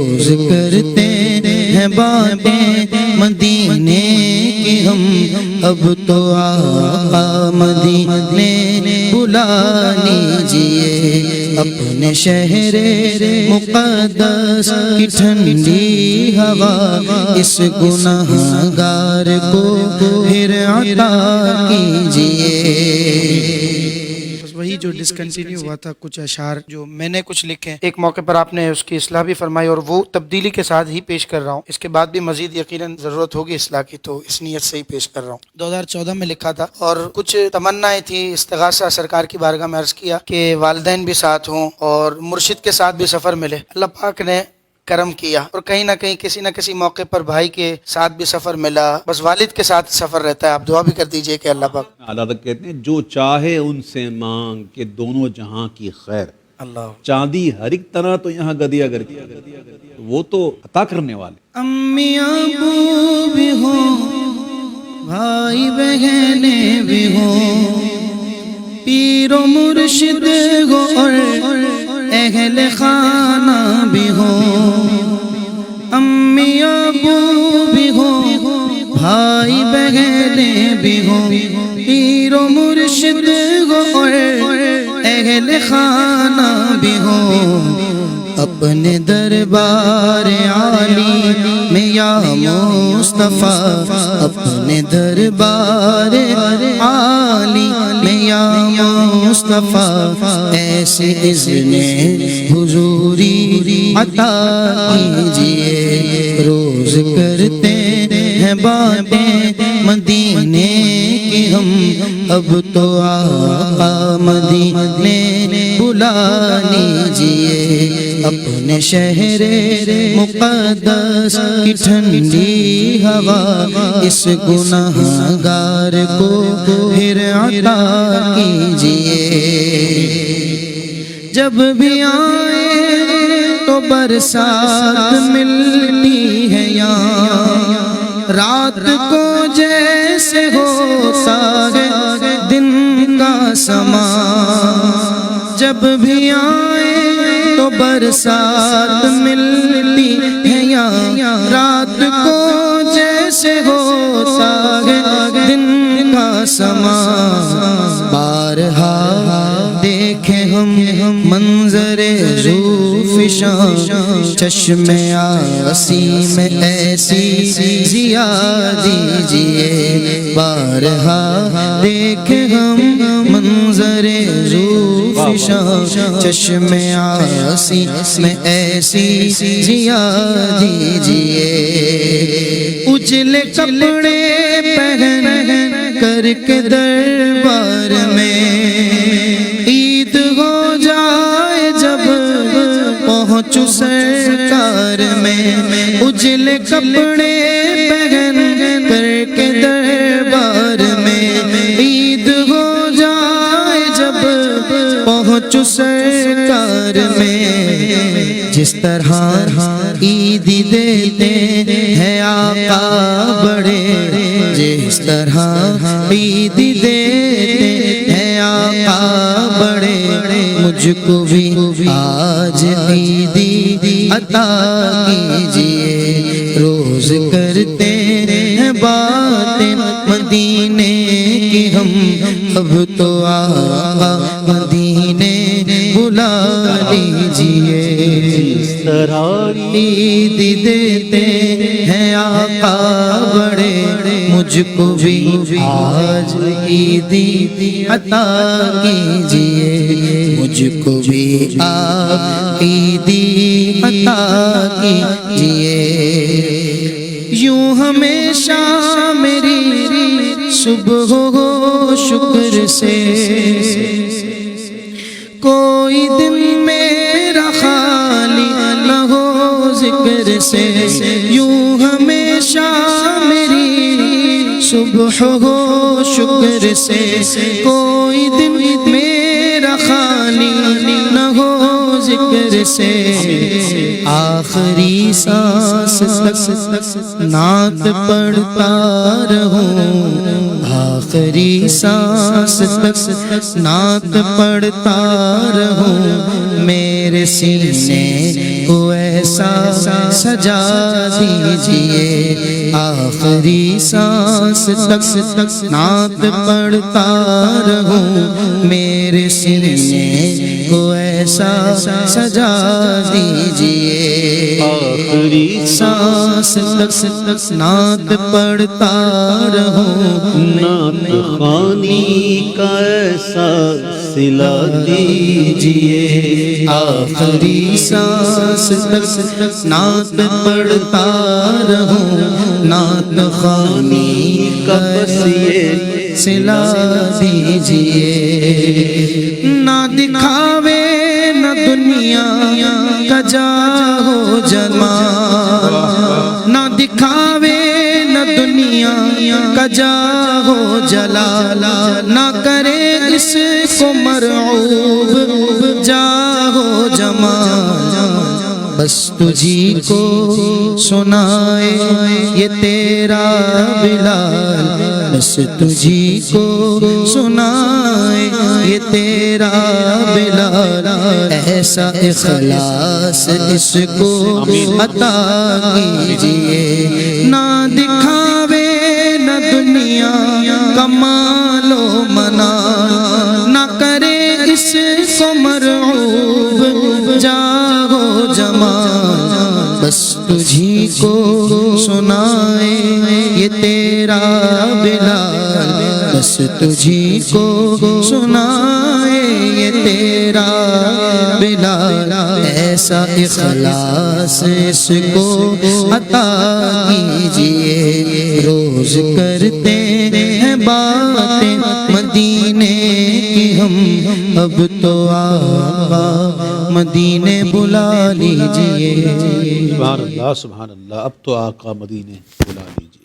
روز کرتے ہیں باتیں مدینے کی ہم، اب تو آقا مدینے بلا لیجیے، اپنے شہر مقدس کی ٹھنڈی ہوا اس گناہ گار کو پھر عطا کیجیے۔ وہی جو ڈسکنٹینیو ہوا تھا، کچھ اشعار جو میں نے کچھ لکھے، ایک موقع پر آپ نے اس کی اصلاح بھی فرمائی اور وہ تبدیلی کے ساتھ ہی پیش کر رہا ہوں، اس کے بعد بھی مزید یقیناً ضرورت ہوگی اصلاح کی، تو اس نیت سے ہی پیش کر رہا ہوں۔ 2014 میں لکھا تھا اور کچھ تمنائیں تھی، استغاثہ سرکار کی بارگاہ میں عرض کیا کہ والدین بھی ساتھ ہوں اور مرشد کے ساتھ بھی سفر ملے۔ اللہ پاک نے کرم کیا اور کہیں نہ کہیں کسی نہ کسی موقع پر بھائی کے ساتھ بھی سفر ملا، بس والد کے ساتھ سفر رہتا ہے۔ آپ دعا بھی کر دیجئے کہ اللہ پاک اللہ تک کہتے ہیں جو چاہے ان سے مانگ کہ دونوں جہاں کی خیر، اللہ چاندی ہر ایک طرح تو یہاں گدیا گر کی، وہ تو عطا کرنے والے۔ امی ابو بھی ہوں، بھائی بہنیں بھی ہوں، پیر و مرشد ہو اور اہل خانہ بھی ہوں، امی ابو بھی ہوں، بھائی بہنیں بھی ہوں، پیر و مرشد ہو اور اہل خانہ بھی ہوں، اپنے دربار عالی میں یا مصطفی، اپنے دربار عالی میں یا مصطفی، ایسے اذن حضوری عطا کیجیے، روز کرتے ہیں باتیں مدینے کی ہم، اب تو آقا مدینے بلا لیجیے، اپنے شہر مقدس کی ٹھنڈی ہوا اس گناہ گار کو پھر عطا کیجیے۔ جب بھی آئے تو برسات ملتی ہے یہاں، رات کو جیسے ہوتا ہے دن کا سما، جب بھی آئے تو برسات ملتی ہے یہاں، رات کو جیسے ہوتا ہے دن کا سما، بارہا دیکھے ہم منظر زوفشاں، چشم آسی میں ایسی ضیا دیجئے، بارہا دیکھے ہم منظر زوفشاں، چشم آسی میں ایسی ضیا دیجئے، اجلے کپڑے پہن کر کے دربار میں، عید ہو جائے جب پہنچو سرکار میں، اجلے کپڑے پہن کر کے دربار میں، عید ہو جائے جب پہنچو سرکار میں، جس طرح عیدی دیتے ہیں آقا بڑے، جس طرح عیدی دیتے ہیں آقا بڑے، مجھ کو بھی آج عیدی عطا کیجیے، روز کرتے ہیں باتیں مدینے کی ہم، اب تو آقا مدینے بلا لیجیے، عیدی دیتے ہیں آقا بڑے، مجھ کو بھی آج عیدی عطا کیجیے، مجھ کو بھی آپ عیدی عطا کیجیے، یوں ہمیشہ میری صبح ہو شکر سے، کوئی دن میرا خالی نہ ہو ذکر سے، یوں ہمیشہ میری صبح ہو شکر سے، کوئی دن میرا خالی نہ ہو ذکر سے، آخری سانس تک نعت پڑھتا رہوں، آخری سانس تک نعت پڑھتا رہوں، میرے سینے کو ایسا سجا دیجئے آخری سانس تک نعت پڑھتا رہوں میرے سینے کو ایسا سجا دیجئے آخری سانس تک نعت پڑھتا رہوں نعت خوانی کا ایسا سلا دیجئے آخری سانس تک نعت پڑھتا رہوں نعت خوانی کا یہ سلا دیجئے نہ دکھاوے نہ دنیا کا جاہو جمال نہ دکھاوے نہ دنیا کا جاہو جلال نہ کرے اس کو مرعوب جاہو جمال بس تجھی کو سنائے یہ تیرا بلال بس تجھی کو سنائے یہ تیرا بلال ایسا اخلاص اس کو عطا کیجیے نہ دکھاوے نہ دنیا کا مال و منال نہ کرے اس کو مرعوب جاہو جمال بس تجھی کو سنائے یہ تیرا بلال بس تجھی کو سنائے یہ تیرا بلال ایسا اخلاص اس کو عطا کیجیے روز کرتے ہیں باتیں مدینے کی ہم اب تو آقا مدینے بلا لیجئے سبحان اللہ اب تو آقا مدینے بلا لیجئے